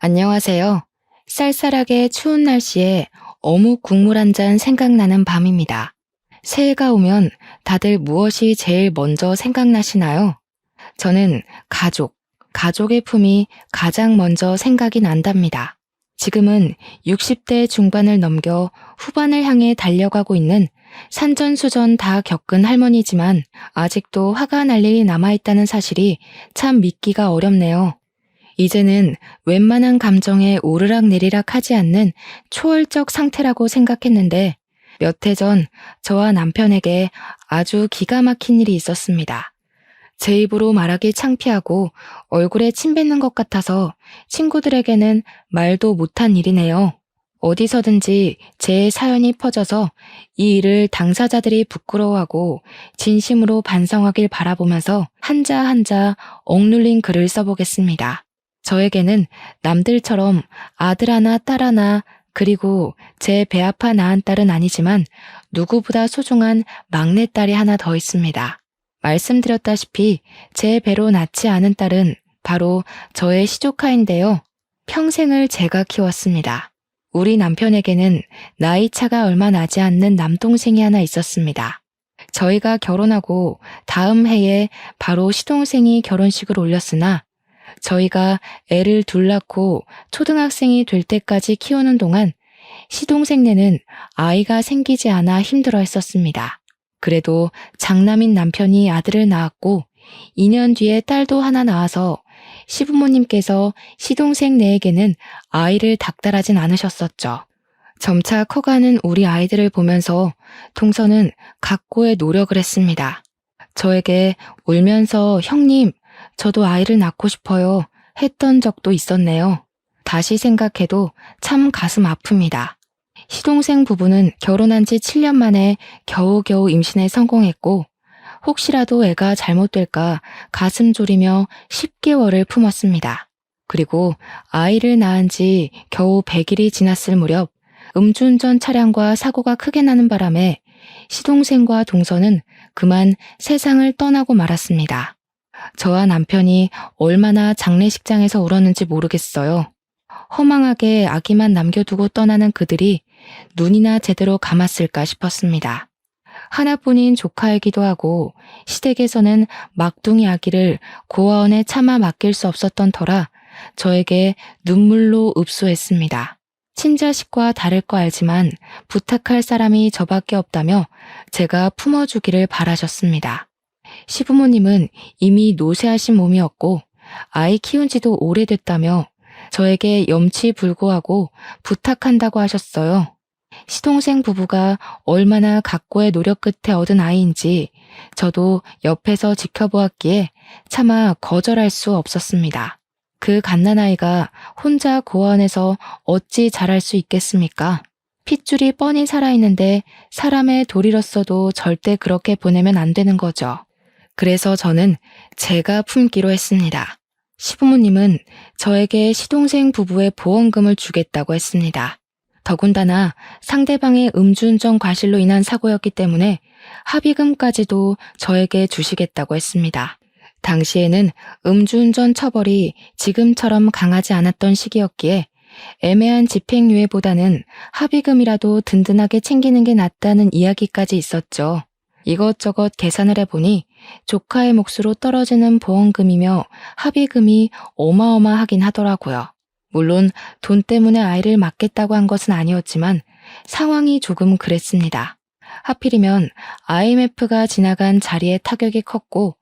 안녕하세요. 쌀쌀하게 추운 날씨에 어묵 국물 한 잔 생각나는 밤입니다. 새해가 오면 다들 무엇이 제일 먼저 생각나시나요? 저는 가족의 품이 가장 먼저 생각이 난답니다. 지금은 60대 중반을 넘겨 후반을 향해 달려가고 있는 산전수전 다 겪은 할머니지만 아직도 화가 날 일이 남아있다는 사실이 참 믿기가 어렵네요. 이제는 웬만한 감정에 오르락내리락 하지 않는 초월적 상태라고 생각했는데 몇 해 전 저와 남편에게 아주 기가 막힌 일이 있었습니다. 제 입으로 말하기 창피하고 얼굴에 침 뱉는 것 같아서 친구들에게는 말도 못한 일이네요. 어디서든지 제 사연이 퍼져서 이 일을 당사자들이 부끄러워하고 진심으로 반성하길 바라보면서 한자 한자 억눌린 글을 써보겠습니다. 저에게는 남들처럼 아들 하나 딸 하나 그리고 제 배 아파 낳은 딸은 아니지만 누구보다 소중한 막내딸이 하나 더 있습니다. 말씀드렸다시피 제 배로 낳지 않은 딸은 바로 저의 시조카인데요. 평생을 제가 키웠습니다. 우리 남편에게는 나이 차가 얼마 나지 않는 남동생이 하나 있었습니다. 저희가 결혼하고 다음 해에 바로 시동생이 결혼식을 올렸으나 저희가 애를 둘 낳고 초등학생이 될 때까지 키우는 동안 시동생네는 아이가 생기지 않아 힘들어 했었습니다. 그래도 장남인 남편이 아들을 낳았고 2년 뒤에 딸도 하나 낳아서 시부모님께서 시동생네에게는 아이를 닥달하진 않으셨었죠. 점차 커가는 우리 아이들을 보면서 동서는 각고의 노력을 했습니다. 저에게 울면서 형님, 저도 아이를 낳고 싶어요 했던 적도 있었네요. 다시 생각해도 참 가슴 아픕니다. 시동생 부부는 결혼한 지 7년 만에 겨우겨우 임신에 성공했고 혹시라도 애가 잘못될까 가슴 졸이며 10개월을 품었습니다. 그리고 아이를 낳은 지 겨우 100일이 지났을 무렵 음주운전 차량과 사고가 크게 나는 바람에 시동생과 동서는 그만 세상을 떠나고 말았습니다. 저와 남편이 얼마나 장례식장에서 울었는지 모르겠어요. 허망하게 아기만 남겨두고 떠나는 그들이 눈이나 제대로 감았을까 싶었습니다. 하나뿐인 조카이기도 하고 시댁에서는 막둥이 아기를 고아원에 차마 맡길 수 없었던 터라 저에게 눈물로 읍소했습니다. 친자식과 다를 거 알지만 부탁할 사람이 저밖에 없다며 제가 품어주기를 바라셨습니다. 시부모님은 이미 노쇠하신 몸이었고 아이 키운 지도 오래됐다며 저에게 염치불고하고 부탁한다고 하셨어요. 시동생 부부가 얼마나 각고의 노력 끝에 얻은 아이인지 저도 옆에서 지켜보았기에 차마 거절할 수 없었습니다. 그 갓난아이가 혼자 고아원에서 어찌 잘할 수 있겠습니까? 핏줄이 뻔히 살아있는데 사람의 도리로서도 절대 그렇게 보내면 안 되는 거죠. 그래서 저는 제가 품기로 했습니다. 시부모님은 저에게 시동생 부부의 보험금을 주겠다고 했습니다. 더군다나 상대방의 음주운전 과실로 인한 사고였기 때문에 합의금까지도 저에게 주시겠다고 했습니다. 당시에는 음주운전 처벌이 지금처럼 강하지 않았던 시기였기에 애매한 집행유예보다는 합의금이라도 든든하게 챙기는 게 낫다는 이야기까지 있었죠. 이것저것 계산을 해보니 조카의 몫으로 떨어지는 보험금이며 합의금이 어마어마하긴 하더라고요. 물론 돈 때문에 아이를 맡겠다고 한 것은 아니었지만 상황이 조금 그랬습니다. 하필이면 IMF가 지나간 자리에 타격이 컸고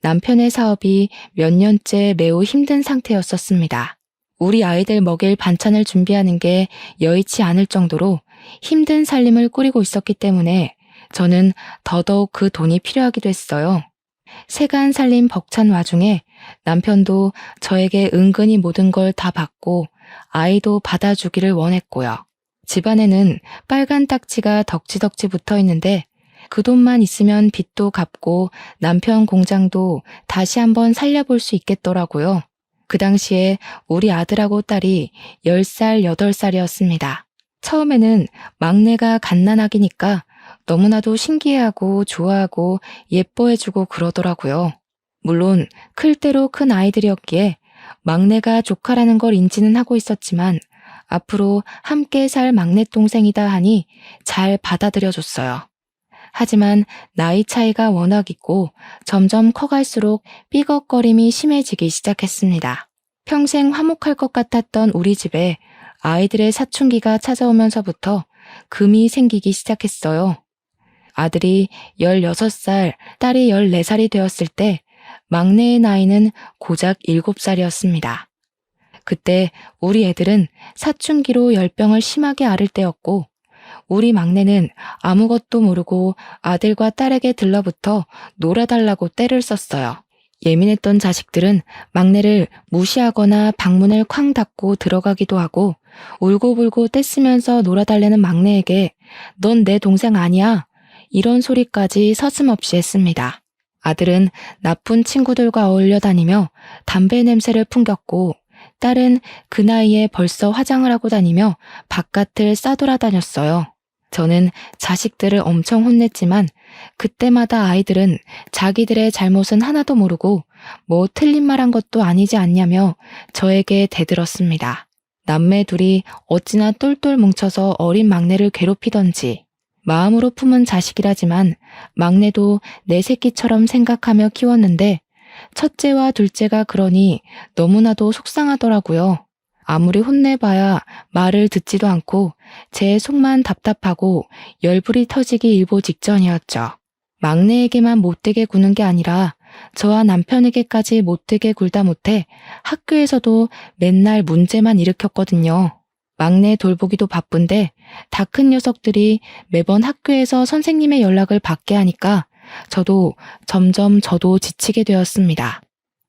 남편의 사업이 몇 년째 매우 힘든 상태였었습니다. 우리 아이들 먹일 반찬을 준비하는 게 여의치 않을 정도로 힘든 살림을 꾸리고 있었기 때문에 저는 더더욱 그 돈이 필요하기도 했어요. 세간 살림 벅찬 와중에 남편도 저에게 은근히 모든 걸 다 받고 아이도 받아주기를 원했고요. 집안에는 빨간 딱지가 덕지덕지 붙어 있는데 그 돈만 있으면 빚도 갚고 남편 공장도 다시 한번 살려볼 수 있겠더라고요. 그 당시에 우리 아들하고 딸이 10살, 8살이었습니다. 처음에는 막내가 갓난아기니까 너무나도 신기해하고 좋아하고 예뻐해주고 그러더라고요. 물론 클 대로 큰 아이들이었기에 막내가 조카라는 걸 인지는 하고 있었지만 앞으로 함께 살 막내 동생이다 하니 잘 받아들여줬어요. 하지만 나이 차이가 워낙 있고 점점 커갈수록 삐걱거림이 심해지기 시작했습니다. 평생 화목할 것 같았던 우리 집에 아이들의 사춘기가 찾아오면서부터 금이 생기기 시작했어요. 아들이 16살, 딸이 14살이 되었을 때 막내의 나이는 고작 7살이었습니다. 그때 우리 애들은 사춘기로 열병을 심하게 앓을 때였고 우리 막내는 아무것도 모르고 아들과 딸에게 들러붙어 놀아달라고 떼를 썼어요. 예민했던 자식들은 막내를 무시하거나 방문을 쾅 닫고 들어가기도 하고 울고불고 떼쓰면서 놀아달라는 막내에게 넌 내 동생 아니야 이런 소리까지 서슴없이 했습니다. 아들은 나쁜 친구들과 어울려 다니며 담배 냄새를 풍겼고 딸은 그 나이에 벌써 화장을 하고 다니며 바깥을 싸돌아다녔어요. 저는 자식들을 엄청 혼냈지만 그때마다 아이들은 자기들의 잘못은 하나도 모르고 뭐 틀린 말 한 것도 아니지 않냐며 저에게 대들었습니다. 남매 둘이 어찌나 똘똘 뭉쳐서 어린 막내를 괴롭히던지 마음으로 품은 자식이라지만 막내도 내 새끼처럼 생각하며 키웠는데 첫째와 둘째가 그러니 너무나도 속상하더라고요. 아무리 혼내봐야 말을 듣지도 않고 제 속만 답답하고 열불이 터지기 일보 직전이었죠. 막내에게만 못되게 구는 게 아니라 저와 남편에게까지 못되게 굴다 못해 학교에서도 맨날 문제만 일으켰거든요. 막내 돌보기도 바쁜데 다 큰 녀석들이 매번 학교에서 선생님의 연락을 받게 하니까 점점 저도 지치게 되었습니다.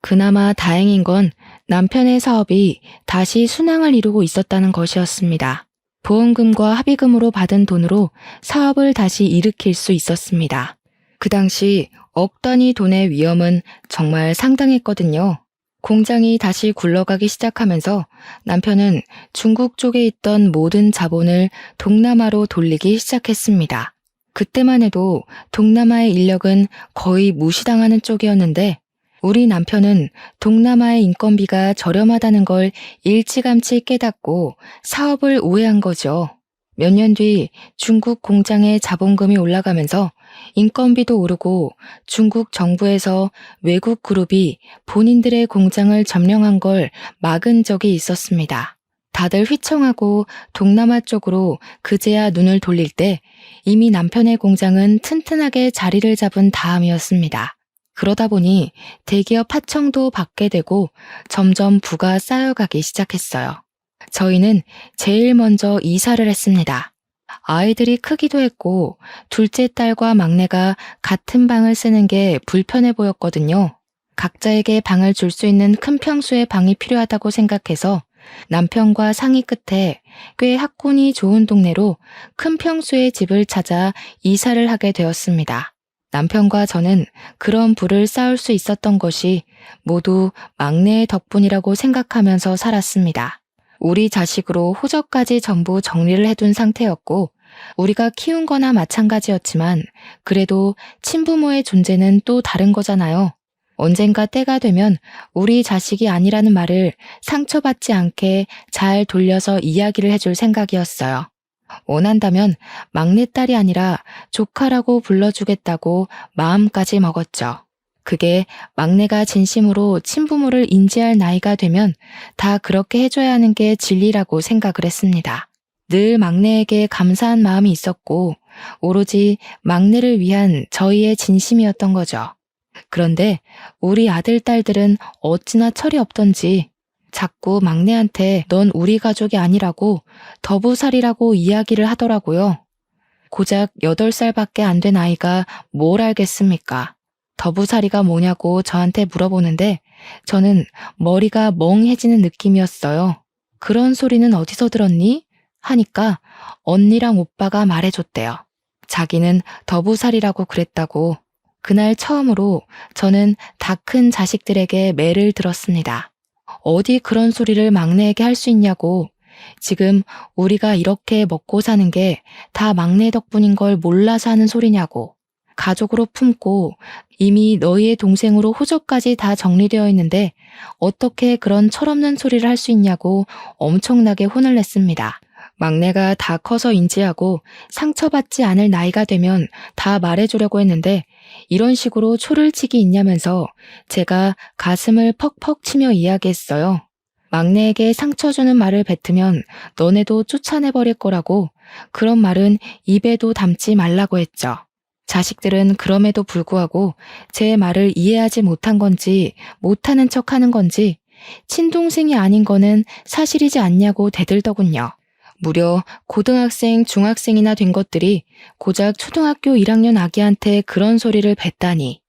그나마 다행인 건 남편의 사업이 다시 순항을 이루고 있었다는 것이었습니다. 보험금과 합의금으로 받은 돈으로 사업을 다시 일으킬 수 있었습니다. 그 당시 억 단위 돈의 위험은 정말 상당했거든요. 공장이 다시 굴러가기 시작하면서 남편은 중국 쪽에 있던 모든 자본을 동남아로 돌리기 시작했습니다. 그때만 해도 동남아의 인력은 거의 무시당하는 쪽이었는데 우리 남편은 동남아의 인건비가 저렴하다는 걸 일찌감치 깨닫고 사업을 우회한 거죠. 몇 년 뒤 중국 공장의 자본금이 올라가면서 인건비도 오르고 중국 정부에서 외국 그룹이 본인들의 공장을 점령한 걸 막은 적이 있었습니다. 다들 휘청하고 동남아 쪽으로 그제야 눈을 돌릴 때 이미 남편의 공장은 튼튼하게 자리를 잡은 다음이었습니다. 그러다 보니 대기업 하청도 받게 되고 점점 부가 쌓여가기 시작했어요. 저희는 제일 먼저 이사를 했습니다. 아이들이 크기도 했고 둘째 딸과 막내가 같은 방을 쓰는 게 불편해 보였거든요. 각자에게 방을 줄 수 있는 큰 평수의 방이 필요하다고 생각해서 남편과 상의 끝에 꽤 학군이 좋은 동네로 큰 평수의 집을 찾아 이사를 하게 되었습니다. 남편과 저는 그런 부를 쌓을 수 있었던 것이 모두 막내의 덕분이라고 생각하면서 살았습니다. 우리 자식으로 호적까지 전부 정리를 해둔 상태였고 우리가 키운 거나 마찬가지였지만 그래도 친부모의 존재는 또 다른 거잖아요. 언젠가 때가 되면 우리 자식이 아니라는 말을 상처받지 않게 잘 돌려서 이야기를 해줄 생각이었어요. 원한다면 막내딸이 아니라 조카라고 불러주겠다고 마음까지 먹었죠. 그게 막내가 진심으로 친부모를 인지할 나이가 되면 다 그렇게 해줘야 하는 게 진리라고 생각을 했습니다. 늘 막내에게 감사한 마음이 있었고 오로지 막내를 위한 저희의 진심이었던 거죠. 그런데 우리 아들, 딸들은 어찌나 철이 없던지 자꾸 막내한테 넌 우리 가족이 아니라고 더부살이라고 이야기를 하더라고요. 고작 8살밖에 안 된 아이가 뭘 알겠습니까? 더부살이가 뭐냐고 저한테 물어보는데 저는 머리가 멍해지는 느낌이었어요. 그런 소리는 어디서 들었니? 하니까 언니랑 오빠가 말해줬대요. 자기는 더부살이라고 그랬다고. 그날 처음으로 저는 다 큰 자식들에게 매를 들었습니다. 어디 그런 소리를 막내에게 할 수 있냐고. 지금 우리가 이렇게 먹고 사는 게 다 막내 덕분인 걸 몰라서 하는 소리냐고. 가족으로 품고 이미 너희의 동생으로 호적까지 다 정리되어 있는데 어떻게 그런 철없는 소리를 할 수 있냐고 엄청나게 혼을 냈습니다. 막내가 다 커서 인지하고 상처받지 않을 나이가 되면 다 말해주려고 했는데 이런 식으로 초를 치기 있냐면서 제가 가슴을 퍽퍽 치며 이야기했어요. 막내에게 상처 주는 말을 뱉으면 너네도 쫓아내버릴 거라고 그런 말은 입에도 담지 말라고 했죠. 자식들은 그럼에도 불구하고 제 말을 이해하지 못한 건지 못하는 척 하는 건지 친동생이 아닌 거는 사실이지 않냐고 대들더군요. 무려 고등학생, 중학생이나 된 것들이 고작 초등학교 1학년 아기한테 그런 소리를 뱉다니.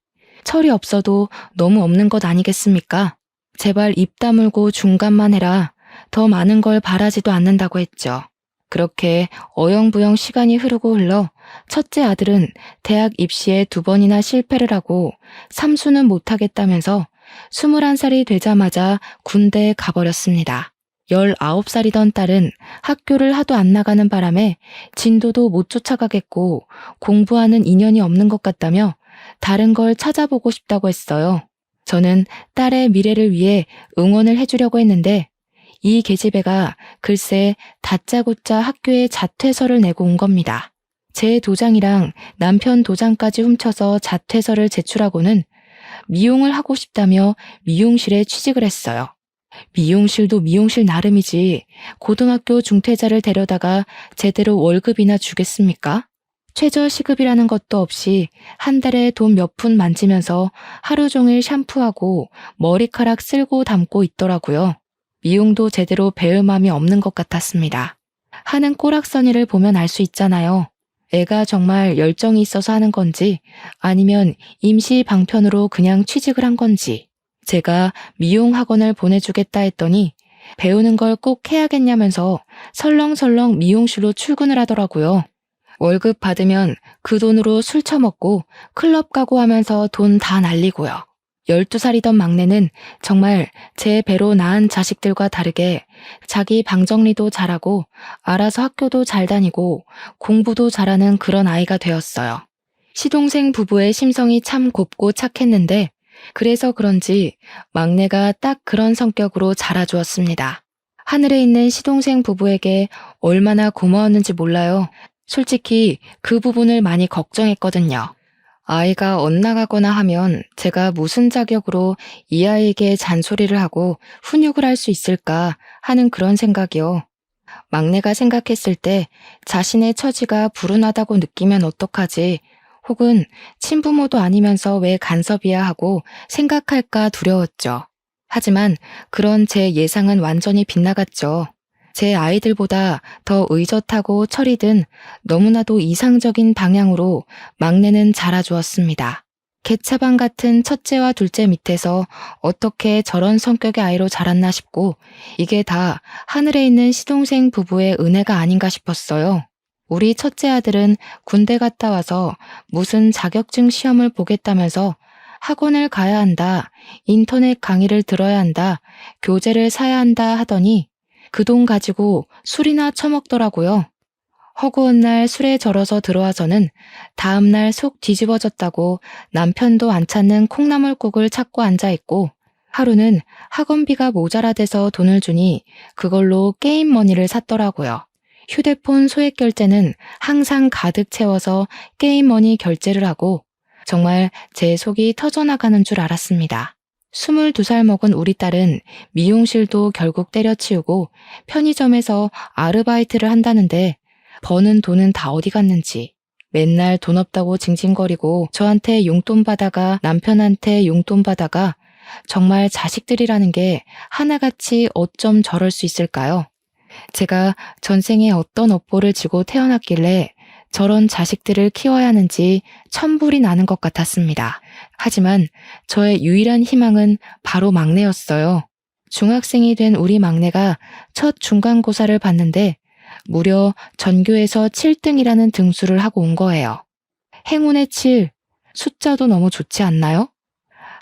철이 없어도 너무 없는 것 아니겠습니까? 제발 입 다물고 중간만 해라. 더 많은 걸 바라지도 않는다고 했죠. 그렇게 어영부영 시간이 흐르고 흘러 첫째 아들은 대학 입시에 2번이나 실패를 하고 삼수는 못하겠다면서 21살이 되자마자 군대에 가버렸습니다. 19살이던 딸은 학교를 하도 안 나가는 바람에 진도도 못 쫓아가겠고 공부하는 인연이 없는 것 같다며 다른 걸 찾아보고 싶다고 했어요. 저는 딸의 미래를 위해 응원을 해주려고 했는데 이 계집애가 글쎄 다짜고짜 학교에 자퇴서를 내고 온 겁니다. 제 도장이랑 남편 도장까지 훔쳐서 자퇴서를 제출하고는 미용을 하고 싶다며 미용실에 취직을 했어요. 미용실도 미용실 나름이지 고등학교 중퇴자를 데려다가 제대로 월급이나 주겠습니까? 최저시급이라는 것도 없이 한 달에 돈 몇 푼 만지면서 하루 종일 샴푸하고 머리카락 쓸고 담고 있더라고요. 미용도 제대로 배울 마음이 없는 것 같았습니다. 하는 꼬락서니를 보면 알 수 있잖아요. 애가 정말 열정이 있어서 하는 건지 아니면 임시 방편으로 그냥 취직을 한 건지. 제가 미용 학원을 보내주겠다 했더니 배우는 걸 꼭 해야겠냐면서 설렁설렁 미용실로 출근을 하더라고요. 월급 받으면 그 돈으로 술 처먹고 클럽 가고 하면서 돈 다 날리고요. 12살이던 막내는 정말 제 배로 낳은 자식들과 다르게 자기 방 정리도 잘하고 알아서 학교도 잘 다니고 공부도 잘하는 그런 아이가 되었어요. 시동생 부부의 심성이 참 곱고 착했는데 그래서 그런지 막내가 딱 그런 성격으로 자라주었습니다. 하늘에 있는 시동생 부부에게 얼마나 고마웠는지 몰라요. 솔직히 그 부분을 많이 걱정했거든요. 아이가 엇나가거나 하면 제가 무슨 자격으로 이 아이에게 잔소리를 하고 훈육을 할 수 있을까 하는 그런 생각이요. 막내가 생각했을 때 자신의 처지가 불운하다고 느끼면 어떡하지? 혹은 친부모도 아니면서 왜 간섭이야 하고 생각할까 두려웠죠. 하지만 그런 제 예상은 완전히 빗나갔죠. 제 아이들보다 더 의젓하고 철이 든 너무나도 이상적인 방향으로 막내는 자라주었습니다. 개차반 같은 첫째와 둘째 밑에서 어떻게 저런 성격의 아이로 자랐나 싶고 이게 다 하늘에 있는 시동생 부부의 은혜가 아닌가 싶었어요. 우리 첫째 아들은 군대 갔다 와서 무슨 자격증 시험을 보겠다면서 학원을 가야 한다, 인터넷 강의를 들어야 한다, 교재를 사야 한다 하더니 그 돈 가지고 술이나 처먹더라고요. 허구한 날 술에 절어서 들어와서는 다음날 속 뒤집어졌다고 남편도 안 찾는 콩나물국을 찾고 앉아있고 하루는 학원비가 모자라대서 돈을 주니 그걸로 게임 머니를 샀더라고요. 휴대폰 소액 결제는 항상 가득 채워서 게임 머니 결제를 하고 정말 제 속이 터져나가는 줄 알았습니다. 22살 먹은 우리 딸은 미용실도 결국 때려치우고 편의점에서 아르바이트를 한다는데 버는 돈은 다 어디 갔는지 맨날 돈 없다고 징징거리고 저한테 용돈 받아가 남편한테 용돈 받아가 정말 자식들이라는 게 하나같이 어쩜 저럴 수 있을까요? 제가 전생에 어떤 업보를 지고 태어났길래 저런 자식들을 키워야 하는지 천불이 나는 것 같았습니다. 하지만 저의 유일한 희망은 바로 막내였어요. 중학생이 된 우리 막내가 첫 중간고사를 봤는데 무려 전교에서 7등이라는 등수를 하고 온 거예요. 행운의 7, 숫자도 너무 좋지 않나요?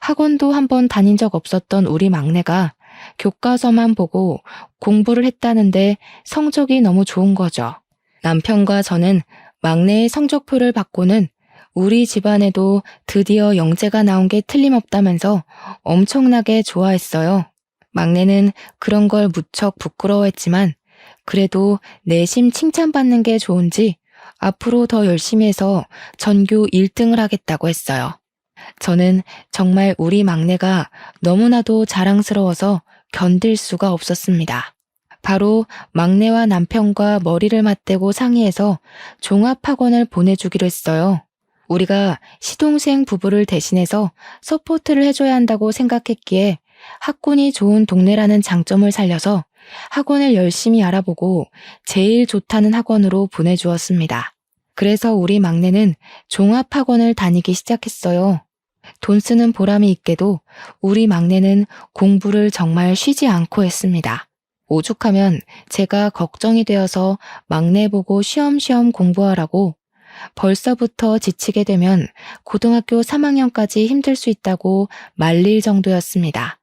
학원도 한번 다닌 적 없었던 우리 막내가 교과서만 보고 공부를 했다는데 성적이 너무 좋은 거죠. 남편과 저는 막내의 성적표를 받고는 우리 집안에도 드디어 영재가 나온 게 틀림없다면서 엄청나게 좋아했어요. 막내는 그런 걸 무척 부끄러워했지만 그래도 내심 칭찬받는 게 좋은지 앞으로 더 열심히 해서 전교 1등을 하겠다고 했어요. 저는 정말 우리 막내가 너무나도 자랑스러워서 견딜 수가 없었습니다. 바로 막내와 남편과 머리를 맞대고 상의해서 종합학원을 보내주기로 했어요. 우리가 시동생 부부를 대신해서 서포트를 해줘야 한다고 생각했기에 학군이 좋은 동네라는 장점을 살려서 학원을 열심히 알아보고 제일 좋다는 학원으로 보내주었습니다. 그래서 우리 막내는 종합학원을 다니기 시작했어요. 돈 쓰는 보람이 있게도 우리 막내는 공부를 정말 쉬지 않고 했습니다. 오죽하면 제가 걱정이 되어서 막내 보고 쉬엄쉬엄 공부하라고 벌써부터 지치게 되면 고등학교 3학년까지 힘들 수 있다고 말릴 정도였습니다.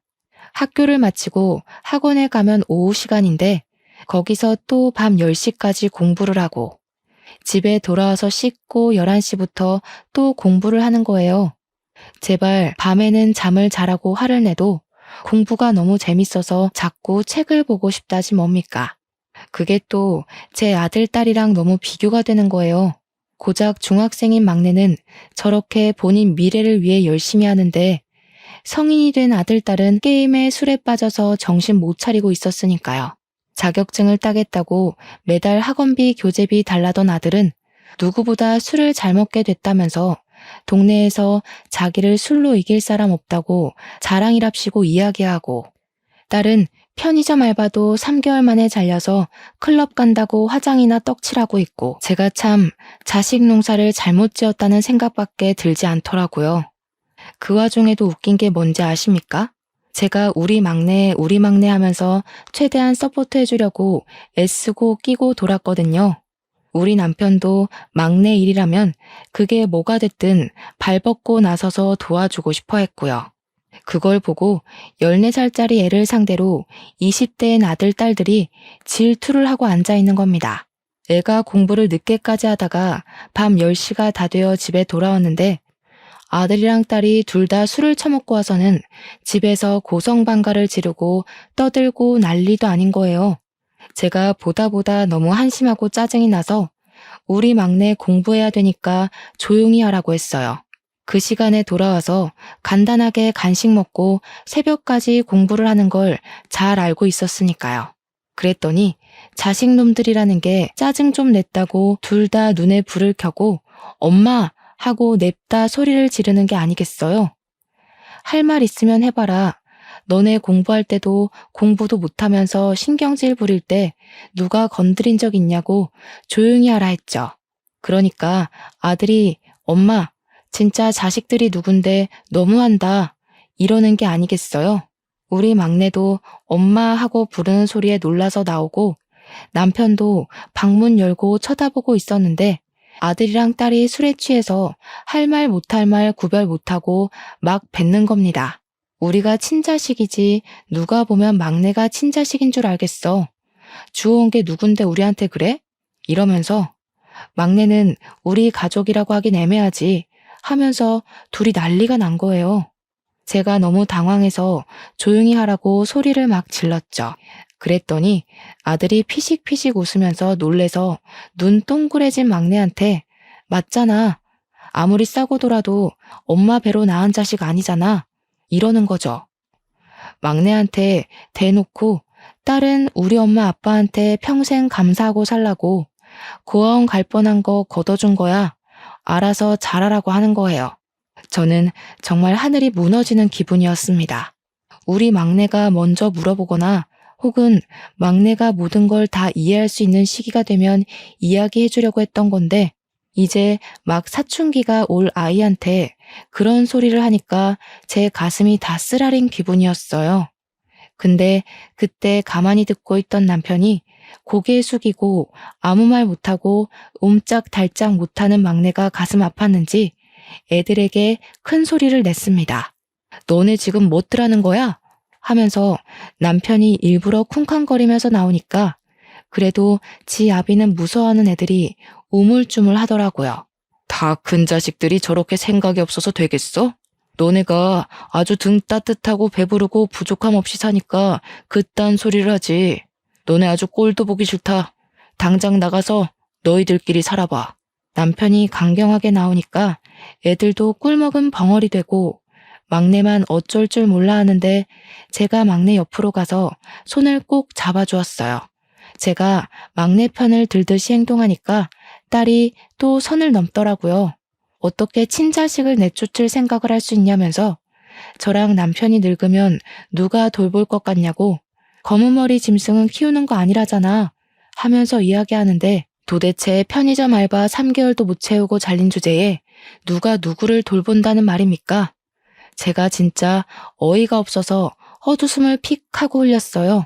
학교를 마치고 학원에 가면 오후 시간인데 거기서 또 밤 10시까지 공부를 하고 집에 돌아와서 씻고 11시부터 또 공부를 하는 거예요. 제발 밤에는 잠을 자라고 화를 내도 공부가 너무 재밌어서 자꾸 책을 보고 싶다지 뭡니까? 그게 또 제 아들, 딸이랑 너무 비교가 되는 거예요. 고작 중학생인 막내는 저렇게 본인 미래를 위해 열심히 하는데 성인이 된 아들, 딸은 게임에 술에 빠져서 정신 못 차리고 있었으니까요. 자격증을 따겠다고 매달 학원비, 교재비 달라던 아들은 누구보다 술을 잘 먹게 됐다면서 동네에서 자기를 술로 이길 사람 없다고 자랑이랍시고 이야기하고, 딸은 편의점 알바도 3개월 만에 잘려서 클럽 간다고 화장이나 떡칠하고 있고, 제가 참 자식 농사를 잘못 지었다는 생각밖에 들지 않더라고요. 그 와중에도 웃긴 게 뭔지 아십니까? 제가 우리 막내 하면서 최대한 서포트 해주려고 애쓰고 끼고 돌았거든요. 우리 남편도 막내 일이라면 그게 뭐가 됐든 발벗고 나서서 도와주고 싶어 했고요. 그걸 보고 14살짜리 애를 상대로 20대인 아들, 딸들이 질투를 하고 앉아있는 겁니다. 애가 공부를 늦게까지 하다가 밤 10시가 다 되어 집에 돌아왔는데 아들이랑 딸이 둘 다 술을 처먹고 와서는 집에서 고성방가를 지르고 떠들고 난리도 아닌 거예요. 제가 보다 너무 한심하고 짜증이 나서 우리 막내 공부해야 되니까 조용히 하라고 했어요. 그 시간에 돌아와서 간단하게 간식 먹고 새벽까지 공부를 하는 걸 잘 알고 있었으니까요. 그랬더니 자식놈들이라는 게 짜증 좀 냈다고 둘 다 눈에 불을 켜고 엄마 하고 냅다 소리를 지르는 게 아니겠어요? 할 말 있으면 해봐라. 너네 공부할 때도 공부도 못하면서 신경질 부릴 때 누가 건드린 적 있냐고 조용히 하라 했죠. 그러니까 아들이 엄마, 진짜 자식들이 누군데 너무한다 이러는 게 아니겠어요? 우리 막내도 엄마 하고 부르는 소리에 놀라서 나오고 남편도 방문 열고 쳐다보고 있었는데 아들이랑 딸이 술에 취해서 할 말 못할 말 구별 못하고 막 뱉는 겁니다. 우리가 친자식이지 누가 보면 막내가 친자식인 줄 알겠어. 주워온 게 누군데 우리한테 그래? 이러면서 막내는 우리 가족이라고 하긴 애매하지 하면서 둘이 난리가 난 거예요. 제가 너무 당황해서 조용히 하라고 소리를 막 질렀죠. 그랬더니 아들이 피식피식 웃으면서 놀래서 눈 동그래진 막내한테 맞잖아. 아무리 싸고 돌아도 엄마 배로 낳은 자식 아니잖아. 이러는 거죠. 막내한테 대놓고 딸은 우리 엄마 아빠한테 평생 감사하고 살라고 고아원 갈 뻔한 거 걷어준 거야. 알아서 잘하라고 하는 거예요. 저는 정말 하늘이 무너지는 기분이었습니다. 우리 막내가 먼저 물어보거나 혹은 막내가 모든 걸 다 이해할 수 있는 시기가 되면 이야기해 주려고 했던 건데 이제 막 사춘기가 올 아이한테 그런 소리를 하니까 제 가슴이 다 쓰라린 기분이었어요. 근데 그때 가만히 듣고 있던 남편이 고개 숙이고 아무 말 못하고 옴짝달짝 못하는 막내가 가슴 아팠는지 애들에게 큰 소리를 냈습니다. 너네 지금 뭣들 하는 거야? 하면서 남편이 일부러 쿵쾅거리면서 나오니까 그래도 지 아비는 무서워하는 애들이 우물쭈물 하더라고요. 다 큰 자식들이 저렇게 생각이 없어서 되겠어? 너네가 아주 등 따뜻하고 배부르고 부족함 없이 사니까 그딴 소리를 하지. 너네 아주 꼴도 보기 싫다. 당장 나가서 너희들끼리 살아봐. 남편이 강경하게 나오니까 애들도 꿀먹은 벙어리 되고 막내만 어쩔 줄 몰라 하는데 제가 막내 옆으로 가서 손을 꼭 잡아주었어요. 제가 막내 편을 들듯이 행동하니까 딸이 또 선을 넘더라고요. 어떻게 친자식을 내쫓을 생각을 할 수 있냐면서 저랑 남편이 늙으면 누가 돌볼 것 같냐고 검은 머리 짐승은 키우는 거 아니라잖아 하면서 이야기하는데 도대체 편의점 알바 3개월도 못 채우고 잘린 주제에 누가 누구를 돌본다는 말입니까? 제가 진짜 어이가 없어서 헛웃음을 픽 하고 흘렸어요.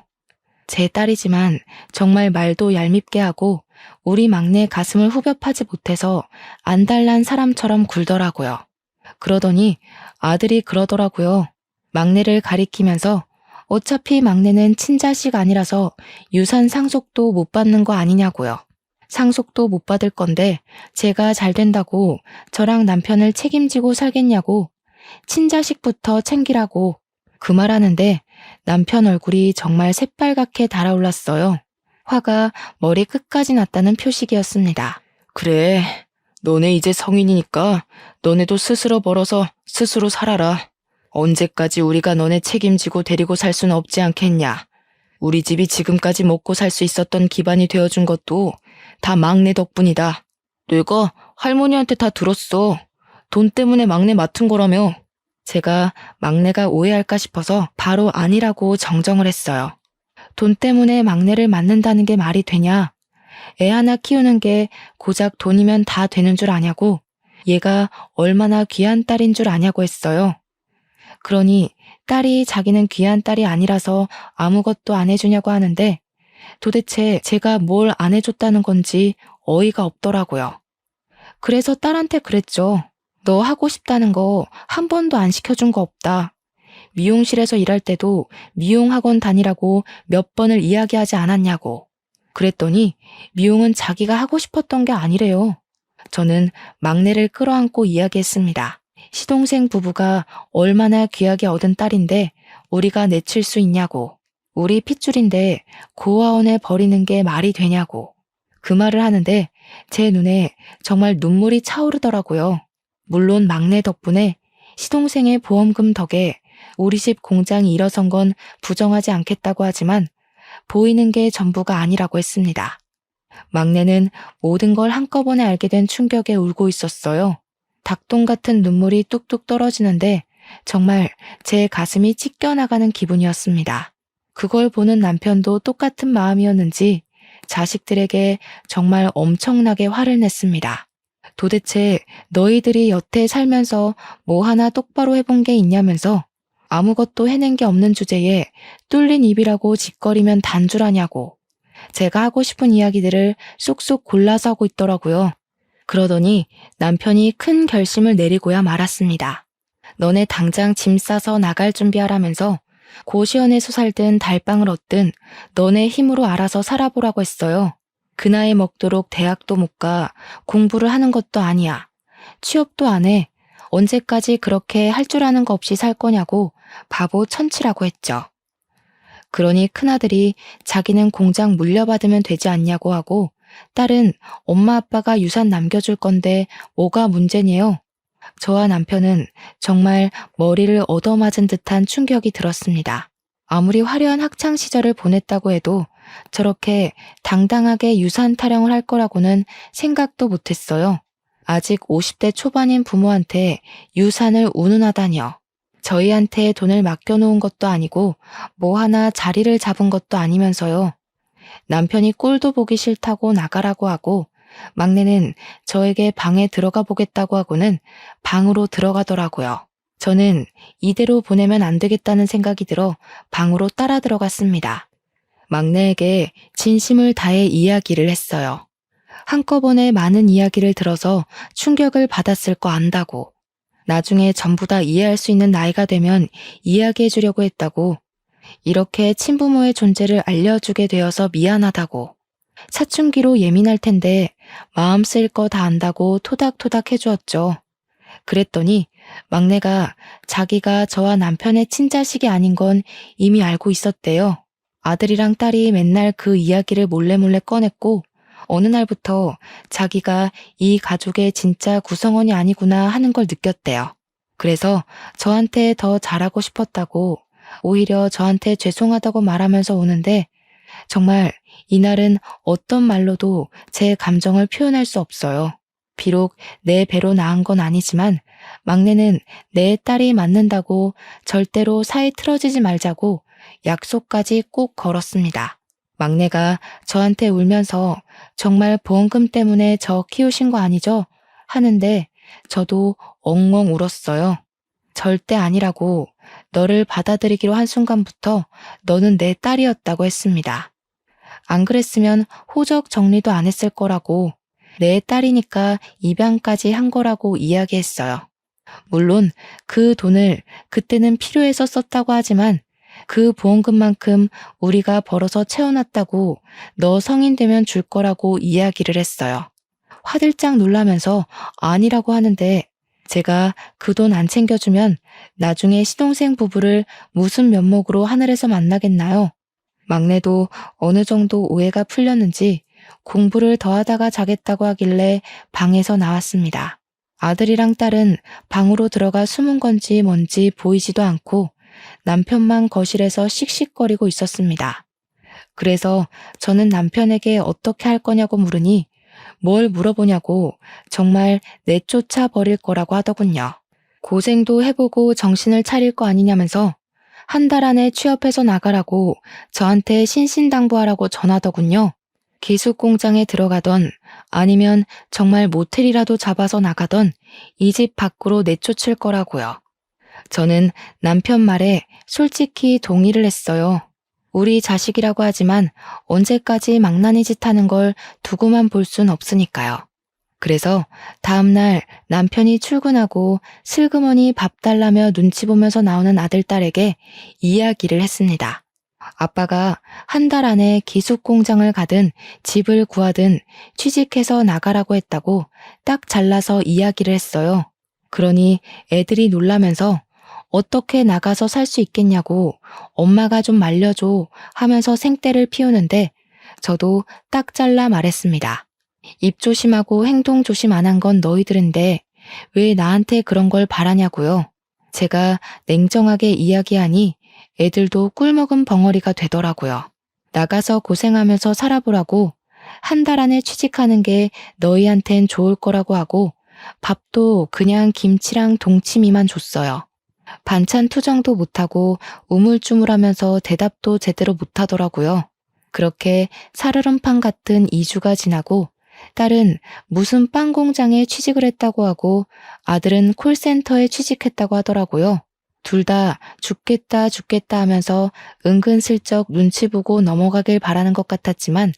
제 딸이지만 정말 말도 얄밉게 하고 우리 막내 가슴을 후벼 파지 못해서 안달난 사람처럼 굴더라고요. 그러더니 아들이 그러더라고요. 막내를 가리키면서 어차피 막내는 친자식 아니라서 유산 상속도 못 받는 거 아니냐고요. 상속도 못 받을 건데 제가 잘 된다고 저랑 남편을 책임지고 살겠냐고 친자식부터 챙기라고 그 말하는데 남편 얼굴이 정말 새빨갛게 달아올랐어요. 화가 머리 끝까지 났다는 표식이었습니다. 그래, 너네 이제 성인이니까 너네도 스스로 벌어서 스스로 살아라. 언제까지 우리가 너네 책임지고 데리고 살 수는 없지 않겠냐. 우리 집이 지금까지 먹고 살 수 있었던 기반이 되어준 것도 다 막내 덕분이다. 내가 할머니한테 다 들었어. 돈 때문에 막내 맡은 거라며. 제가 막내가 오해할까 싶어서 바로 아니라고 정정을 했어요. 돈 때문에 막내를 맡는다는 게 말이 되냐? 애 하나 키우는 게 고작 돈이면 다 되는 줄 아냐고. 얘가 얼마나 귀한 딸인 줄 아냐고 했어요. 그러니 딸이 자기는 귀한 딸이 아니라서 아무것도 안 해주냐고 하는데 도대체 제가 뭘 안 해줬다는 건지 어이가 없더라고요. 그래서 딸한테 그랬죠. 너 하고 싶다는 거 한 번도 안 시켜준 거 없다. 미용실에서 일할 때도 미용학원 다니라고 몇 번을 이야기하지 않았냐고. 그랬더니 미용은 자기가 하고 싶었던 게 아니래요. 저는 막내를 끌어안고 이야기했습니다. 시동생 부부가 얼마나 귀하게 얻은 딸인데 우리가 내칠 수 있냐고. 우리 핏줄인데 고아원에 버리는 게 말이 되냐고. 그 말을 하는데 제 눈에 정말 눈물이 차오르더라고요. 물론 막내 덕분에 시동생의 보험금 덕에 우리 집 공장이 일어선 건 부정하지 않겠다고 하지만 보이는 게 전부가 아니라고 했습니다. 막내는 모든 걸 한꺼번에 알게 된 충격에 울고 있었어요. 닭똥 같은 눈물이 뚝뚝 떨어지는데 정말 제 가슴이 찢겨나가는 기분이었습니다. 그걸 보는 남편도 똑같은 마음이었는지 자식들에게 정말 엄청나게 화를 냈습니다. 도대체 너희들이 여태 살면서 뭐 하나 똑바로 해본 게 있냐면서 아무것도 해낸 게 없는 주제에 뚫린 입이라고 짓거리면 단줄하냐고. 제가 하고 싶은 이야기들을 쏙쏙 골라서 하고 있더라고요. 그러더니 남편이 큰 결심을 내리고야 말았습니다. 너네 당장 짐 싸서 나갈 준비하라면서 고시원에서 살든 달방을 얻든 너네 힘으로 알아서 살아보라고 했어요. 그 나이 먹도록 대학도 못 가 공부를 하는 것도 아니야. 취업도 안 해. 언제까지 그렇게 할 줄 아는 거 없이 살 거냐고 바보 천치라고 했죠. 그러니 큰아들이 자기는 공장 물려받으면 되지 않냐고 하고 딸은 엄마 아빠가 유산 남겨줄 건데 뭐가 문제니요? 저와 남편은 정말 머리를 얻어맞은 듯한 충격이 들었습니다. 아무리 화려한 학창 시절을 보냈다고 해도 저렇게 당당하게 유산 타령을 할 거라고는 생각도 못했어요. 아직 50대 초반인 부모한테 유산을 운운하다니요. 저희한테 돈을 맡겨놓은 것도 아니고 뭐 하나 자리를 잡은 것도 아니면서요. 남편이 꼴도 보기 싫다고 나가라고 하고 막내는 저에게 방에 들어가 보겠다고 하고는 방으로 들어가더라고요. 저는 이대로 보내면 안 되겠다는 생각이 들어 방으로 따라 들어갔습니다. 막내에게 진심을 다해 이야기를 했어요. 한꺼번에 많은 이야기를 들어서 충격을 받았을 거 안다고. 나중에 전부 다 이해할 수 있는 나이가 되면 이야기해 주려고 했다고. 이렇게 친부모의 존재를 알려주게 되어서 미안하다고. 사춘기로 예민할 텐데 마음 쓰일 거 다 안다고 토닥토닥 해주었죠. 그랬더니 막내가 자기가 저와 남편의 친자식이 아닌 건 이미 알고 있었대요. 아들이랑 딸이 맨날 그 이야기를 몰래 꺼냈고 어느 날부터 자기가 이 가족의 진짜 구성원이 아니구나 하는 걸 느꼈대요. 그래서 저한테 더 잘하고 싶었다고 오히려 저한테 죄송하다고 말하면서 오는데 정말 이날은 어떤 말로도 제 감정을 표현할 수 없어요. 비록 내 배로 낳은 건 아니지만 막내는 내 딸이 맞는다고 절대로 사이 틀어지지 말자고 약속까지 꼭 걸었습니다. 막내가 저한테 울면서 정말 보험금 때문에 저 키우신 거 아니죠? 하는데 저도 엉엉 울었어요. 절대 아니라고 너를 받아들이기로 한 순간부터 너는 내 딸이었다고 했습니다. 안 그랬으면 호적 정리도 안 했을 거라고 내 딸이니까 입양까지 한 거라고 이야기했어요. 물론 그 돈을 그때는 필요해서 썼다고 하지만 그 보험금만큼 우리가 벌어서 채워놨다고 너 성인 되면 줄 거라고 이야기를 했어요. 화들짝 놀라면서 아니라고 하는데 제가 그 돈 안 챙겨주면 나중에 시동생 부부를 무슨 면목으로 하늘에서 만나겠나요? 막내도 어느 정도 오해가 풀렸는지 공부를 더 하다가 자겠다고 하길래 방에서 나왔습니다. 아들이랑 딸은 방으로 들어가 숨은 건지 뭔지 보이지도 않고 남편만 거실에서 씩씩거리고 있었습니다. 그래서 저는 남편에게 어떻게 할 거냐고 물으니 뭘 물어보냐고 정말 내쫓아 버릴 거라고 하더군요. 고생도 해보고 정신을 차릴 거 아니냐면서 한 달 안에 취업해서 나가라고 저한테 신신당부하라고 전하더군요. 기숙 공장에 들어가던 아니면 정말 모텔이라도 잡아서 나가던 이 집 밖으로 내쫓을 거라고요. 저는 남편 말에 솔직히 동의를 했어요. 우리 자식이라고 하지만 언제까지 망나니 짓 하는 걸 두고만 볼 순 없으니까요. 그래서 다음날 남편이 출근하고 슬그머니 밥 달라며 눈치 보면서 나오는 아들, 딸에게 이야기를 했습니다. 아빠가 한 달 안에 기숙 공장을 가든 집을 구하든 취직해서 나가라고 했다고 딱 잘라서 이야기를 했어요. 그러니 애들이 놀라면서 어떻게 나가서 살 수 있겠냐고 엄마가 좀 말려줘 하면서 생떼를 피우는데 저도 딱 잘라 말했습니다. 입 조심하고 행동 조심 안 한 건 너희들인데 왜 나한테 그런 걸 바라냐고요. 제가 냉정하게 이야기하니 애들도 꿀먹은 벙어리가 되더라고요. 나가서 고생하면서 살아보라고 한 달 안에 취직하는 게 너희한텐 좋을 거라고 하고 밥도 그냥 김치랑 동치미만 줬어요. 반찬 투정도 못하고 우물쭈물하면서 대답도 제대로 못하더라고요. 그렇게 살얼음판 같은 2주가 지나고 딸은 무슨 빵 공장에 취직을 했다고 하고 아들은 콜센터에 취직했다고 하더라고요. 둘 다 죽겠다 하면서 은근슬쩍 눈치 보고 넘어가길 바라는 것 같았지만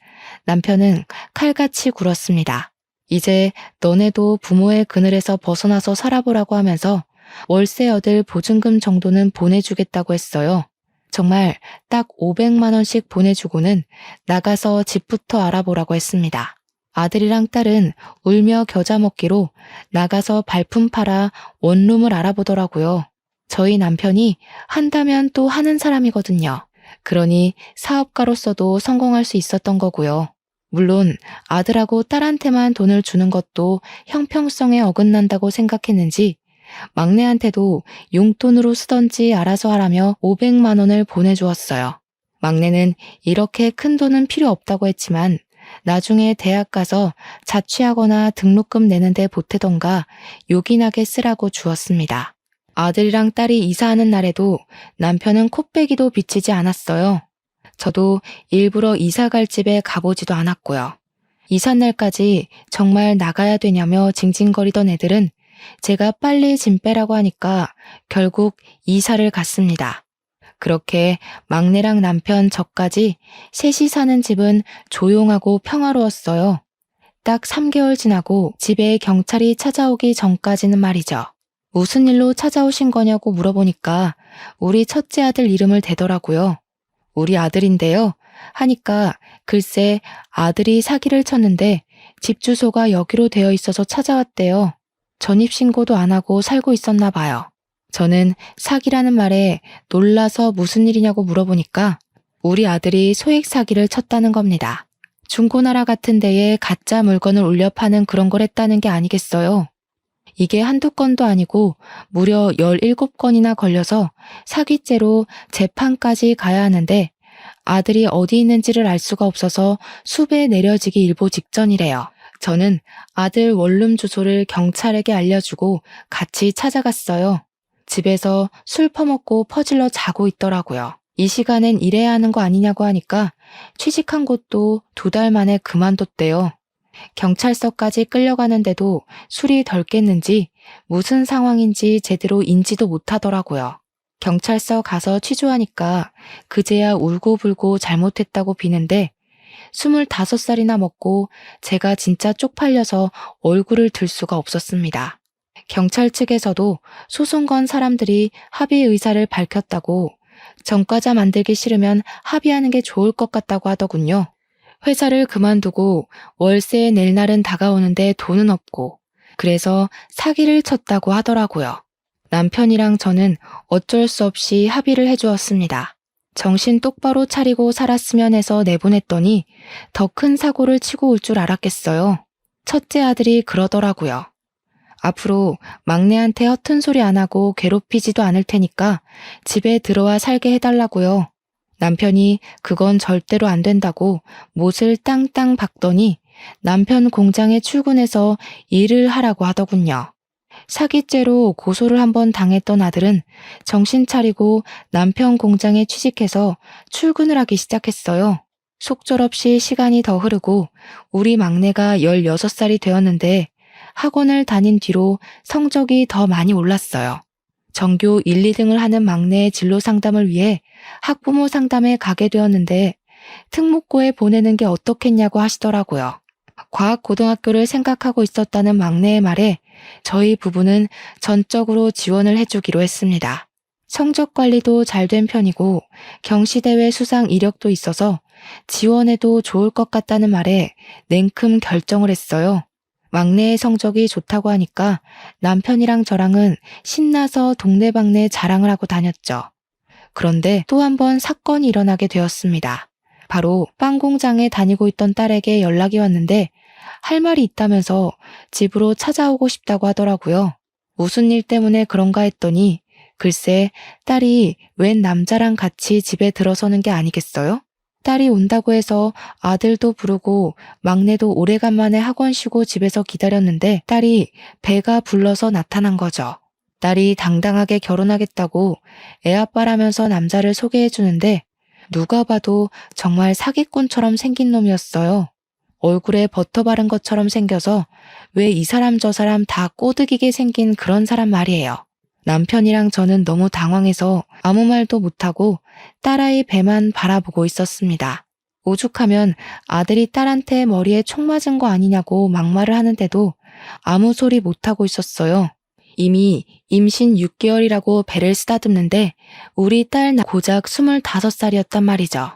남편은 칼같이 굴었습니다. 이제 너네도 부모의 그늘에서 벗어나서 살아보라고 하면서 월세 얻을 보증금 정도는 보내주겠다고 했어요. 정말 딱 500만 원씩 보내주고는 나가서 집부터 알아보라고 했습니다. 아들이랑 딸은 울며 겨자 먹기로 나가서 발품 팔아 원룸을 알아보더라고요. 저희 남편이 한다면 또 하는 사람이거든요. 그러니 사업가로서도 성공할 수 있었던 거고요. 물론 아들하고 딸한테만 돈을 주는 것도 형평성에 어긋난다고 생각했는지 막내한테도 용돈으로 쓰던지 알아서 하라며 500만 원을 보내주었어요. 막내는 이렇게 큰 돈은 필요 없다고 했지만 나중에 대학 가서 자취하거나 등록금 내는데 보태던가 요긴하게 쓰라고 주었습니다. 아들이랑 딸이 이사하는 날에도 남편은 콧배기도 비치지 않았어요. 저도 일부러 이사 갈 집에 가보지도 않았고요. 이삿날까지 정말 나가야 되냐며 징징거리던 애들은 제가 빨리 짐 빼라고 하니까 결국 이사를 갔습니다. 그렇게 막내랑 남편 저까지 셋이 사는 집은 조용하고 평화로웠어요. 딱 3개월 지나고 집에 경찰이 찾아오기 전까지는 말이죠. 무슨 일로 찾아오신 거냐고 물어보니까 우리 첫째 아들 이름을 대더라고요. 우리 아들인데요. 하니까 글쎄 아들이 사기를 쳤는데 집 주소가 여기로 되어 있어서 찾아왔대요. 전입신고도 안 하고 살고 있었나 봐요. 저는 사기라는 말에 놀라서 무슨 일이냐고 물어보니까 우리 아들이 소액 사기를 쳤다는 겁니다. 중고나라 같은 데에 가짜 물건을 올려 파는 그런 걸 했다는 게 아니겠어요. 이게 한두 건도 아니고 무려 17건이나 걸려서 사기죄로 재판까지 가야 하는데 아들이 어디 있는지를 알 수가 없어서 수배 내려지기 일보 직전이래요. 저는 아들 원룸 주소를 경찰에게 알려주고 같이 찾아갔어요. 집에서 술 퍼먹고 퍼질러 자고 있더라고요. 이 시간엔 일해야 하는 거 아니냐고 하니까 취직한 곳도 2달 만에 그만뒀대요. 경찰서까지 끌려가는데도 술이 덜 깼는지 무슨 상황인지 제대로 인지도 못하더라고요. 경찰서 가서 취조하니까 그제야 울고불고 잘못했다고 비는데 25살이나 먹고 제가 진짜 쪽팔려서 얼굴을 들 수가 없었습니다. 경찰 측에서도 소송 건 사람들이 합의 의사를 밝혔다고 전과자 만들기 싫으면 합의하는 게 좋을 것 같다고 하더군요. 회사를 그만두고 월세 낼 날은 다가오는데 돈은 없고 그래서 사기를 쳤다고 하더라고요. 남편이랑 저는 어쩔 수 없이 합의를 해주었습니다. 정신 똑바로 차리고 살았으면 해서 내보냈더니 더 큰 사고를 치고 올 줄 알았겠어요. 첫째 아들이 그러더라고요. 앞으로 막내한테 허튼 소리 안 하고 괴롭히지도 않을 테니까 집에 들어와 살게 해달라고요. 남편이 그건 절대로 안 된다고 못을 땅땅 박더니 남편 공장에 출근해서 일을 하라고 하더군요. 사기죄로 고소를 한번 당했던 아들은 정신 차리고 남편 공장에 취직해서 출근을 하기 시작했어요. 속절없이 시간이 더 흐르고 우리 막내가 16살이 되었는데 학원을 다닌 뒤로 성적이 더 많이 올랐어요. 전교 1, 2등을 하는 막내의 진로 상담을 위해 학부모 상담에 가게 되었는데 특목고에 보내는 게 어떻겠냐고 하시더라고요. 과학고등학교를 생각하고 있었다는 막내의 말에 저희 부부는 전적으로 지원을 해주기로 했습니다. 성적 관리도 잘 된 편이고 경시대회 수상 이력도 있어서 지원해도 좋을 것 같다는 말에 냉큼 결정을 했어요. 막내의 성적이 좋다고 하니까 남편이랑 저랑은 신나서 동네방네 자랑을 하고 다녔죠. 그런데 또 한 번 사건이 일어나게 되었습니다. 바로 빵 공장에 다니고 있던 딸에게 연락이 왔는데 할 말이 있다면서 집으로 찾아오고 싶다고 하더라고요. 무슨 일 때문에 그런가 했더니 글쎄 딸이 웬 남자랑 같이 집에 들어서는 게 아니겠어요? 딸이 온다고 해서 아들도 부르고 막내도 오래간만에 학원 쉬고 집에서 기다렸는데 딸이 배가 불러서 나타난 거죠. 딸이 당당하게 결혼하겠다고 애아빠라면서 남자를 소개해 주는데 누가 봐도 정말 사기꾼처럼 생긴 놈이었어요. 얼굴에 버터 바른 것처럼 생겨서 왜 이 사람 저 사람 다 꼬드기게 생긴 그런 사람 말이에요. 남편이랑 저는 너무 당황해서 아무 말도 못하고 딸아이 배만 바라보고 있었습니다. 오죽하면 아들이 딸한테 머리에 총 맞은 거 아니냐고 막말을 하는데도 아무 소리 못하고 있었어요. 이미 임신 6개월이라고 배를 쓰다듬는데 우리 딸 고작 25살이었단 말이죠.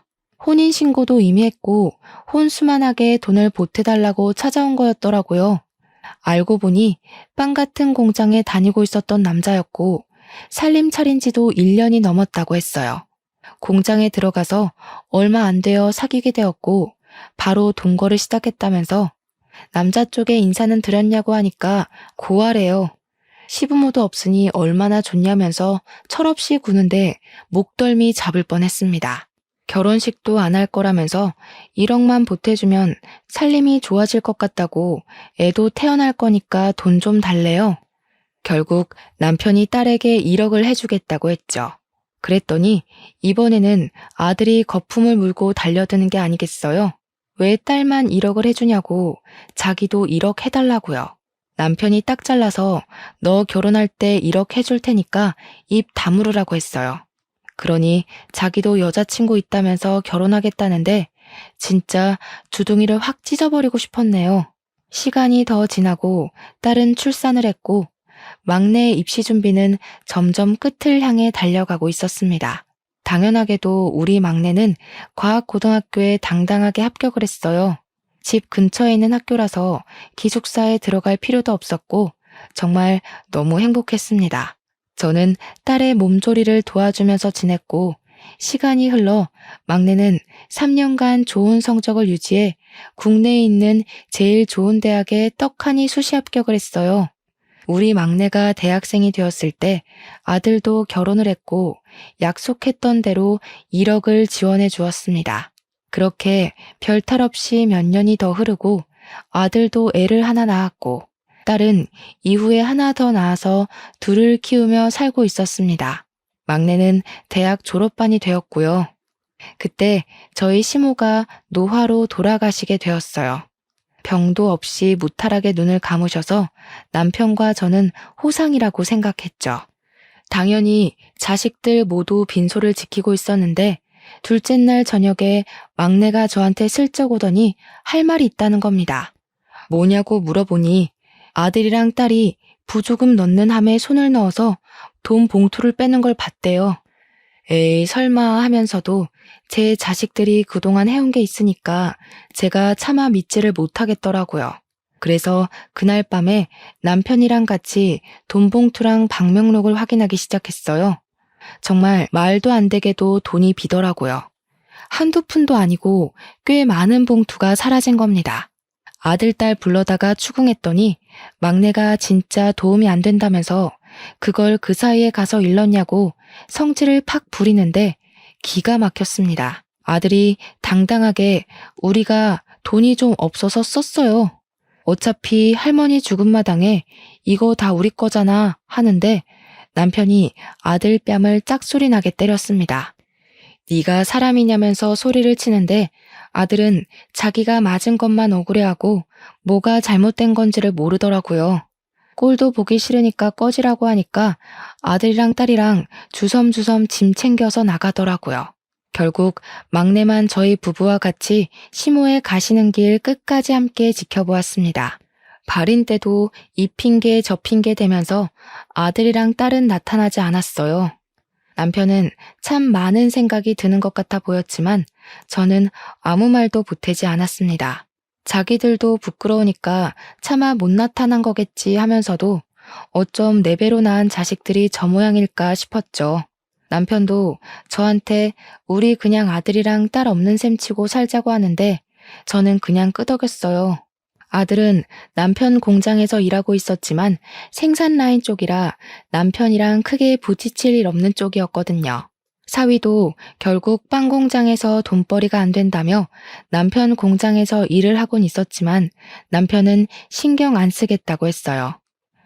혼인신고도 이미 했고 혼수만하게 돈을 보태달라고 찾아온 거였더라고요. 알고 보니 빵 같은 공장에 다니고 있었던 남자였고 살림 차린 지도 1년이 넘었다고 했어요. 공장에 들어가서 얼마 안 되어 사귀게 되었고 바로 동거를 시작했다면서 남자 쪽에 인사는 드렸냐고 하니까 고하래요. 시부모도 없으니 얼마나 좋냐면서 철없이 구는데 목덜미 잡을 뻔했습니다. 결혼식도 안 할 거라면서 1억만 보태주면 살림이 좋아질 것 같다고 애도 태어날 거니까 돈 좀 달래요. 결국 남편이 딸에게 1억을 해주겠다고 했죠. 그랬더니 이번에는 아들이 거품을 물고 달려드는 게 아니겠어요? 왜 딸만 1억을 해주냐고 자기도 1억 해달라고요. 남편이 딱 잘라서 너 결혼할 때 1억 해줄 테니까 입 다물으라고 했어요. 그러니 자기도 여자친구 있다면서 결혼하겠다는데 진짜 주둥이를 확 찢어버리고 싶었네요. 시간이 더 지나고 딸은 출산을 했고 막내의 입시 준비는 점점 끝을 향해 달려가고 있었습니다. 당연하게도 우리 막내는 과학고등학교에 당당하게 합격을 했어요. 집 근처에 있는 학교라서 기숙사에 들어갈 필요도 없었고 정말 너무 행복했습니다. 저는 딸의 몸조리를 도와주면서 지냈고 시간이 흘러 막내는 3년간 좋은 성적을 유지해 국내에 있는 제일 좋은 대학에 떡하니 수시 합격을 했어요. 우리 막내가 대학생이 되었을 때 아들도 결혼을 했고 약속했던 대로 1억을 지원해 주었습니다. 그렇게 별탈 없이 몇 년이 더 흐르고 아들도 애를 하나 낳았고 딸은 이후에 하나 더 낳아서 둘을 키우며 살고 있었습니다. 막내는 대학 졸업반이 되었고요. 그때 저희 시모가 노화로 돌아가시게 되었어요. 병도 없이 무탈하게 눈을 감으셔서 남편과 저는 호상이라고 생각했죠. 당연히 자식들 모두 빈소를 지키고 있었는데 둘째 날 저녁에 막내가 저한테 슬쩍 오더니 할 말이 있다는 겁니다. 뭐냐고 물어보니 아들이랑 딸이 부조금 넣는 함에 손을 넣어서 돈 봉투를 빼는 걸 봤대요. 에이 설마 하면서도 제 자식들이 그동안 해온 게 있으니까 제가 차마 믿지를 못하겠더라고요. 그래서 그날 밤에 남편이랑 같이 돈 봉투랑 방명록을 확인하기 시작했어요. 정말 말도 안 되게도 돈이 비더라고요. 한두 푼도 아니고 꽤 많은 봉투가 사라진 겁니다. 아들, 딸 불러다가 추궁했더니 막내가 진짜 도움이 안 된다면서 그걸 그 사이에 가서 일렀냐고 성질을 팍 부리는데 기가 막혔습니다. 아들이 당당하게 우리가 돈이 좀 없어서 썼어요. 어차피 할머니 죽은 마당에 이거 다 우리 거잖아 하는데 남편이 아들 뺨을 짝소리 나게 때렸습니다. 네가 사람이냐면서 소리를 치는데 아들은 자기가 맞은 것만 억울해하고 뭐가 잘못된 건지를 모르더라고요. 꼴도 보기 싫으니까 꺼지라고 하니까 아들이랑 딸이랑 주섬주섬 짐 챙겨서 나가더라고요. 결국 막내만 저희 부부와 같이 시모에 가시는 길 끝까지 함께 지켜보았습니다. 발인 때도 이 핑계 저 핑계 대면서 아들이랑 딸은 나타나지 않았어요. 남편은 참 많은 생각이 드는 것 같아 보였지만 저는 아무 말도 보태지 않았습니다. 자기들도 부끄러우니까 차마 못 나타난 거겠지 하면서도 어쩜 네 배로 낳은 자식들이 저 모양일까 싶었죠. 남편도 저한테 우리 그냥 아들이랑 딸 없는 셈 치고 살자고 하는데 저는 그냥 끄덕였어요. 아들은 남편 공장에서 일하고 있었지만 생산 라인 쪽이라 남편이랑 크게 부딪힐 일 없는 쪽이었거든요. 사위도 결국 빵 공장에서 돈벌이가 안 된다며 남편 공장에서 일을 하곤 있었지만 남편은 신경 안 쓰겠다고 했어요.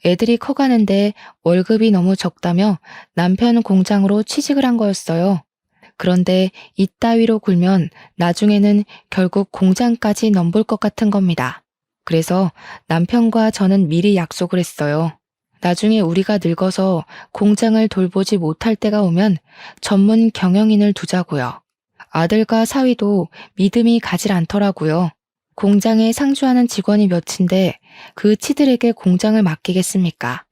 애들이 커가는데 월급이 너무 적다며 남편 공장으로 취직을 한 거였어요. 그런데 이따위로 굴면 나중에는 결국 공장까지 넘볼 것 같은 겁니다. 그래서 남편과 저는 미리 약속을 했어요. 나중에 우리가 늙어서 공장을 돌보지 못할 때가 오면 전문 경영인을 두자고요. 아들과 사위도 믿음이 가질 않더라고요. 공장에 상주하는 직원이 몇인데 그 치들에게 공장을 맡기겠습니까?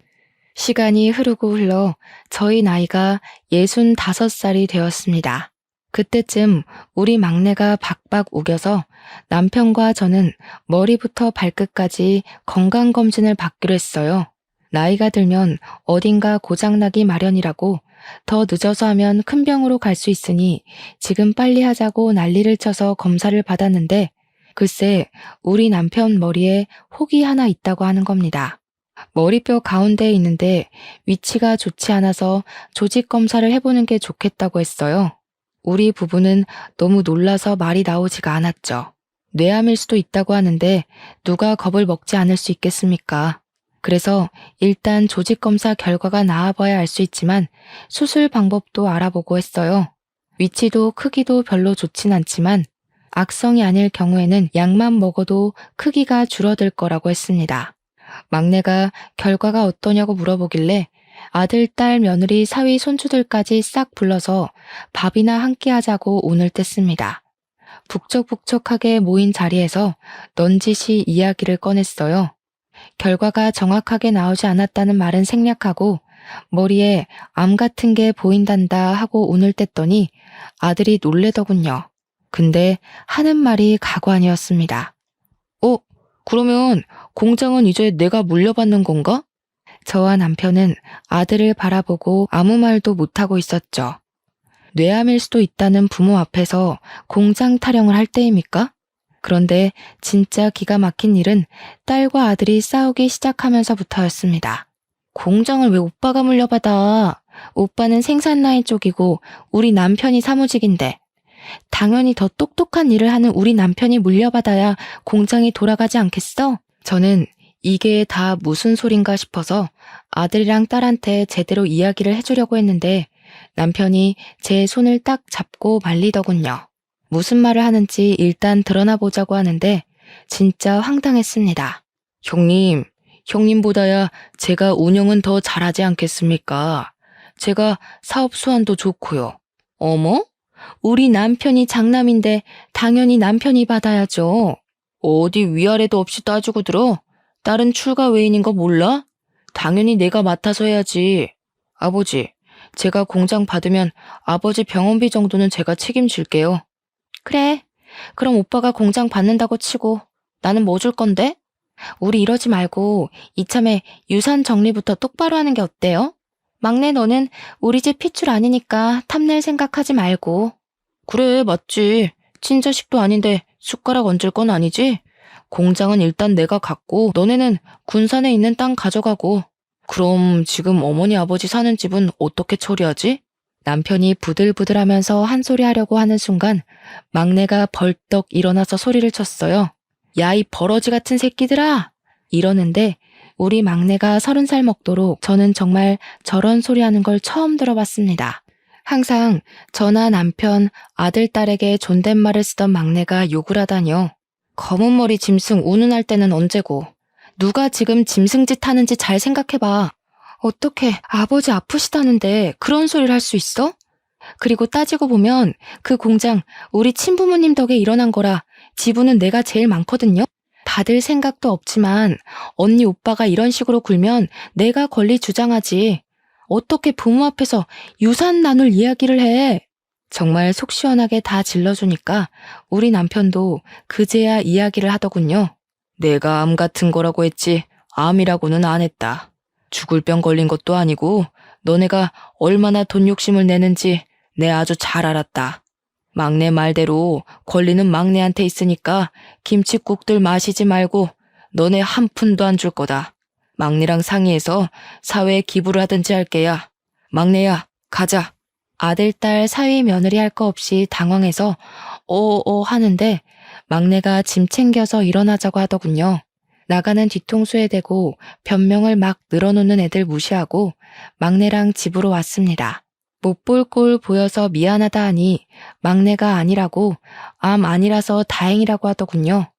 시간이 흐르고 흘러 저희 나이가 65살이 되었습니다. 그때쯤 우리 막내가 박박 우겨서 남편과 저는 머리부터 발끝까지 건강검진을 받기로 했어요. 나이가 들면 어딘가 고장나기 마련이라고 더 늦어서 하면 큰 병으로 갈 수 있으니 지금 빨리 하자고 난리를 쳐서 검사를 받았는데 글쎄 우리 남편 머리에 혹이 하나 있다고 하는 겁니다. 머리뼈 가운데에 있는데 위치가 좋지 않아서 조직 검사를 해보는 게 좋겠다고 했어요. 우리 부부는 너무 놀라서 말이 나오지가 않았죠. 뇌암일 수도 있다고 하는데 누가 겁을 먹지 않을 수 있겠습니까? 그래서 일단 조직 검사 결과가 나와봐야 알 수 있지만 수술 방법도 알아보고 했어요. 위치도 크기도 별로 좋진 않지만 악성이 아닐 경우에는 약만 먹어도 크기가 줄어들 거라고 했습니다. 막내가 결과가 어떠냐고 물어보길래 아들, 딸, 며느리, 사위, 손주들까지 싹 불러서 밥이나 함께 하자고 오늘 뗐습니다. 북적북적하게 모인 자리에서 넌지시 이야기를 꺼냈어요. 결과가 정확하게 나오지 않았다는 말은 생략하고 머리에 암 같은 게 보인단다 하고 운을 뗐더니 아들이 놀래더군요. 근데 하는 말이 가관이었습니다. 그러면 공장은 이제 내가 물려받는 건가? 저와 남편은 아들을 바라보고 아무 말도 못하고 있었죠. 뇌암일 수도 있다는 부모 앞에서 공장 타령을 할 때입니까? 그런데 진짜 기가 막힌 일은 딸과 아들이 싸우기 시작하면서부터였습니다. 공장을 왜 오빠가 물려받아? 오빠는 생산 라인 쪽이고 우리 남편이 사무직인데 당연히 더 똑똑한 일을 하는 우리 남편이 물려받아야 공장이 돌아가지 않겠어? 저는 이게 다 무슨 소린가 싶어서 아들이랑 딸한테 제대로 이야기를 해주려고 했는데 남편이 제 손을 딱 잡고 말리더군요. 무슨 말을 하는지 일단 드러나 보자고 하는데 진짜 황당했습니다. 형님보다야 제가 운영은 더 잘하지 않겠습니까? 제가 사업 수완도 좋고요. 어머? 우리 남편이 장남인데 당연히 남편이 받아야죠. 어디 위아래도 없이 따지고 들어? 딸은 출가 외인인 거 몰라? 당연히 내가 맡아서 해야지. 아버지, 제가 공장 받으면 아버지 병원비 정도는 제가 책임질게요. 그래, 그럼 오빠가 공장 받는다고 치고 나는 뭐 줄 건데? 우리 이러지 말고 이참에 유산 정리부터 똑바로 하는 게 어때요? 막내 너는 우리 집 핏줄 아니니까 탐낼 생각하지 말고. 그래, 맞지. 친자식도 아닌데 숟가락 얹을 건 아니지? 공장은 일단 내가 갖고 너네는 군산에 있는 땅 가져가고. 그럼 지금 어머니 아버지 사는 집은 어떻게 처리하지? 남편이 부들부들하면서 한 소리 하려고 하는 순간 막내가 벌떡 일어나서 소리를 쳤어요. 야, 이 버러지 같은 새끼들아! 이러는데 우리 막내가 30살 먹도록 저는 정말 저런 소리 하는 걸 처음 들어봤습니다. 항상 저나 남편, 아들, 딸에게 존댓말을 쓰던 막내가 욕을 하다니요. 검은 머리 짐승 운운할 때는 언제고. 누가 지금 짐승짓 하는지 잘 생각해봐. 어떻게 아버지 아프시다는데 그런 소리를 할 수 있어? 그리고 따지고 보면 그 공장 우리 친부모님 덕에 일어난 거라 지분은 내가 제일 많거든요. 받을 생각도 없지만 언니 오빠가 이런 식으로 굴면 내가 권리 주장하지. 어떻게 부모 앞에서 유산 나눌 이야기를 해. 정말 속 시원하게 다 질러주니까 우리 남편도 그제야 이야기를 하더군요. 내가 암 같은 거라고 했지 암이라고는 안 했다. 죽을 병 걸린 것도 아니고 너네가 얼마나 돈 욕심을 내는지 내 아주 잘 알았다. 막내 말대로 권리는 막내한테 있으니까 김칫국들 마시지 말고 너네 한 푼도 안 줄 거다. 막내랑 상의해서 사회에 기부를 하든지 할 게야. 막내야, 가자. 아들, 딸, 사위, 며느리 할 거 없이 당황해서 하는데 막내가 짐 챙겨서 일어나자고 하더군요. 나가는 뒤통수에 대고 변명을 막 늘어놓는 애들 무시하고 막내랑 집으로 왔습니다. 못 볼 꼴 보여서 미안하다 하니 막내가 아니라고 암 아니라서 다행이라고 하더군요.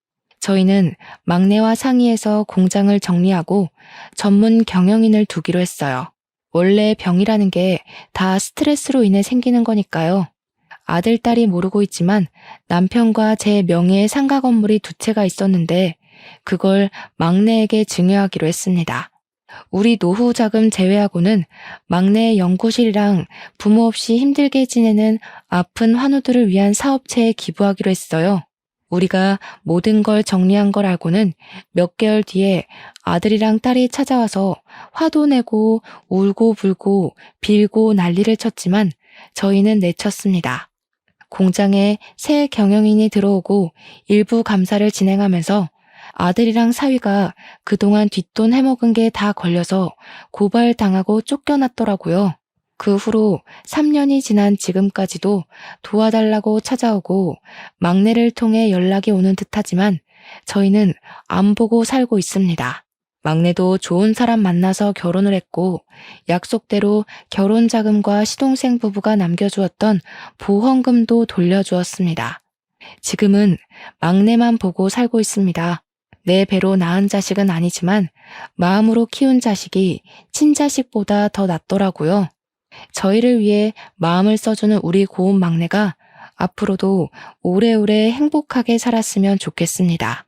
저희는 막내와 상의해서 공장을 정리하고 전문 경영인을 두기로 했어요. 원래 병이라는 게 다 스트레스로 인해 생기는 거니까요. 아들, 딸이 모르고 있지만 남편과 제 명의의 상가 건물이 2채가 있었는데 그걸 막내에게 증여하기로 했습니다. 우리 노후 자금 제외하고는 막내의 연구실이랑 부모 없이 힘들게 지내는 아픈 환우들을 위한 사업체에 기부하기로 했어요. 우리가 모든 걸 정리한 걸 알고는 몇 개월 뒤에 아들이랑 딸이 찾아와서 화도 내고 울고 불고 빌고 난리를 쳤지만 저희는 내쳤습니다. 공장에 새 경영인이 들어오고 일부 감사를 진행하면서 아들이랑 사위가 그동안 뒷돈 해먹은 게 다 걸려서 고발당하고 쫓겨났더라고요. 그 후로 3년이 지난 지금까지도 도와달라고 찾아오고 막내를 통해 연락이 오는 듯하지만 저희는 안 보고 살고 있습니다. 막내도 좋은 사람 만나서 결혼을 했고 약속대로 결혼 자금과 시동생 부부가 남겨주었던 보험금도 돌려주었습니다. 지금은 막내만 보고 살고 있습니다. 내 배로 낳은 자식은 아니지만 마음으로 키운 자식이 친자식보다 더 낫더라고요. 저희를 위해 마음을 써주는 우리 고운 막내가 앞으로도 오래오래 행복하게 살았으면 좋겠습니다.